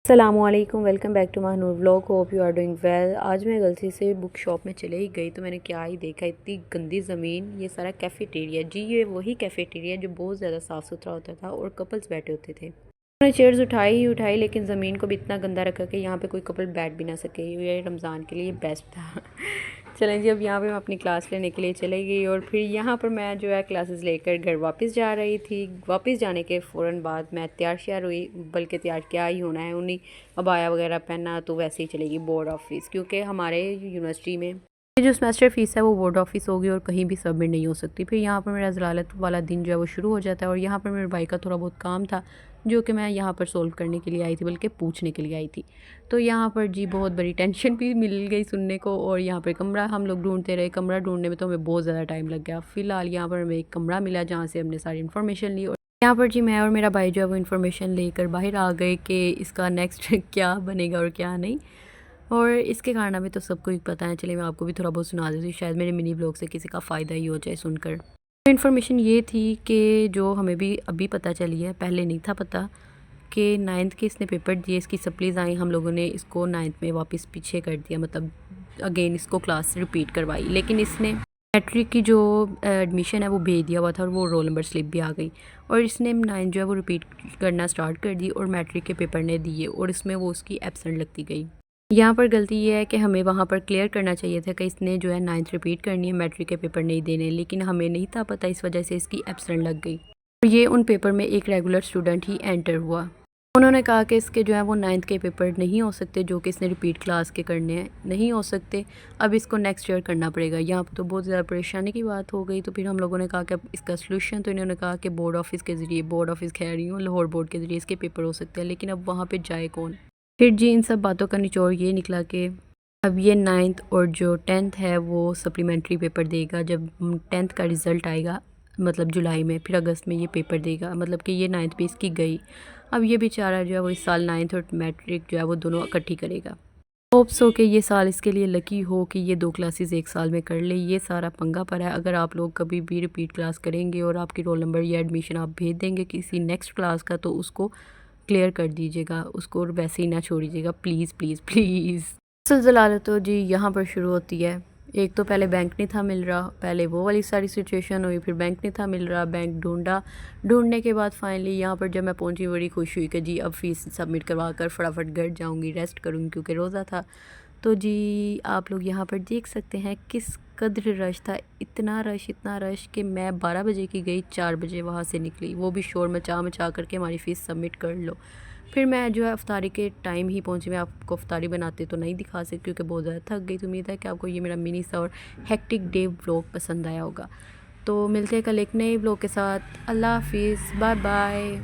अस्सलामुअलैकुम, welcome back to my new vlog. Hope you are doing well. आज मैं गलती से बुक शॉप में चले ही गई तो मैंने क्या ही देखा, इतनी गंदी ज़मीन। ये सारा कैफ़ेटेरिया जी, ये वही कैफ़ेटेरिया जो बहुत ज़्यादा साफ़ सुथरा होता था और कपल्स बैठे होते थे। उन्होंने चेयर्स उठाई ही उठाई, लेकिन ज़मीन को भी इतना गंदा रखा कि यहाँ पे कोई कपल बैठ भी ना सके। ये रमज़ान के लिए बेस्ट था। चलें जी, अब यहाँ पे मैं अपनी क्लास लेने के लिए चली गई और फिर यहाँ पर मैं जो है क्लासेस लेकर घर वापस जा रही थी। वापस जाने के फ़ौरन बाद मैं तैयार श्यार हुई, बल्कि तैयार क्या ही होना है, उन्हीं अबाया वगैरह पहना तो वैसे ही चलेगी बोर्ड ऑफिस, क्योंकि हमारे यूनिवर्सिटी में ये जो सेमेस्टर फ़ीस है वो बोर्ड ऑफिस होगी और कहीं भी सबमिट नहीं हो सकती। फिर यहाँ पर मेरा ज़लालत वाला दिन जो है वो शुरू हो जाता है और यहाँ पर मेरे भाई का थोड़ा बहुत काम था जो कि मैं यहाँ पर सोल्व करने के लिए आई थी, बल्कि पूछने के लिए आई थी। तो यहाँ पर जी बहुत बड़ी टेंशन भी मिल गई सुनने को, और यहाँ पर कमरा हम लोग ढूंढते रहे। कमरा ढूंढने में तो हमें बहुत ज़्यादा टाइम लग गया। फ़िलहाल यहाँ पर हमें एक कमरा मिला जहाँ से हमने सारी इन्फॉर्मेशन ली, और यहाँ पर जी मैं और मेरा भाई जो है वो इन्फॉर्मेशन लेकर बाहर आ गए कि इसका नेक्स्ट क्या बनेगा और क्या नहीं। और इसके कारनामे तो सबको ही पता है। चलिए मैं आपको भी थोड़ा बहुत सुना देती हूँ, शायद मेरे मिनी ब्लॉग से किसी का फ़ायदा ही हो जाए सुनकर। तो इन्फॉर्मेशन ये थी कि जो हमें भी अभी पता चली है, पहले नहीं था पता, कि 9th के इसने पेपर दिए, इसकी सप्लीज़ आई, हम लोगों ने इसको 9th में वापस पीछे कर दिया, मतलब अगेन इसको क्लास रिपीट करवाई। लेकिन इसने मैट्रिक की जो एडमिशन है वो भेज दिया हुआ था और वो रोल नंबर स्लिप भी आ गई, और इसने 9 जो है वो रिपीट करना स्टार्ट कर दी और मैट्रिक के पेपर ने दिए और इसमें वो उसकी एब्सेंट लगती गई। यहाँ पर गलती ये है कि हमें वहाँ पर क्लियर करना चाहिए था कि इसने जो है 9th रिपीट करनी है, मैट्रिक के पेपर नहीं देने, लेकिन हमें नहीं था पता, इस वजह से इसकी एब्सेंट लग गई। और ये उन पेपर में एक रेगुलर स्टूडेंट ही एंटर हुआ। उन्होंने कहा कि इसके जो है वो 9th के पेपर नहीं हो सकते, जो कि इसने रिपीट क्लास के करने हैं, नहीं हो सकते। अब इसको नेक्स्ट ईयर करना पड़ेगा। यहाँ पर तो बहुत ज़्यादा परेशानी की बात हो गई। तो फिर हम लोगों ने कहा कि अब इसका सलूशन, तो इन्होंने कहा कि बोर्ड ऑफिस के ज़रिए, बोर्ड ऑफिस कह रही हूँ, लाहौर बोर्ड के ज़रिए इसके पेपर हो सकते हैं, लेकिन अब वहाँ पर जाए कौन। फिर जी इन सब बातों का निचोड़ ये निकला कि अब ये 9th और जो 10th है वो सप्लीमेंट्री पेपर देगा। जब 10th का रिज़ल्ट आएगा, मतलब जुलाई में, फिर अगस्त में ये पेपर देगा, मतलब कि ये 9th पे इसकी गई। अब ये बेचारा जो है वो इस साल 9th और मैट्रिक जो है वो दोनों इकट्ठी करेगा। होप्स हो कि ये साल इसके लिए लकी हो कि ये 2 क्लासेस एक साल में कर ले। ये सारा पंगा पड़ा है। अगर आप लोग कभी भी रिपीट क्लास करेंगे और आपकी रोल नंबर या एडमिशन आप भेज देंगे किसी नेक्स्ट क्लास का, तो उसको क्लियर कर दीजिएगा, उसको वैसे ही ना छोड़िएगा, प्लीज़ प्लीज़ प्लीज़। ज़लालत तो जी यहाँ पर शुरू होती है। एक तो पहले बैंक नहीं था मिल रहा, पहले वो वाली सारी सिचुएशन हुई, फिर बैंक नहीं था मिल रहा, बैंक ढूंढा, ढूंढने के बाद फाइनली यहाँ पर जब मैं पहुँची बड़ी खुश हुई कि जी अब फ़ीस सबमिट करवा कर फटाफट घर जाऊँगी, रेस्ट करूँगी, क्योंकि रोज़ा था। तो जी आप लोग यहाँ पर देख सकते हैं किस कद्र रश था। इतना रश, इतना रश कि मैं 12 बजे की गई, 4 बजे वहाँ से निकली, वो भी शोर मचा मचा करके हमारी फ़ीस सबमिट कर लो। फिर मैं जो है अफ्तारी के टाइम ही पहुंची। मैं आपको अफ्तारी बनाते तो नहीं दिखा सकती क्योंकि बहुत ज़्यादा थक गई। तो उम्मीद है कि आपको ये मेरा मिनी सा और हेक्टिक डे व्लॉग पसंद आया होगा। तो मिलते हैं कल एक नए व्लॉग के साथ। अल्लाह हाफिज़, बाय बाय।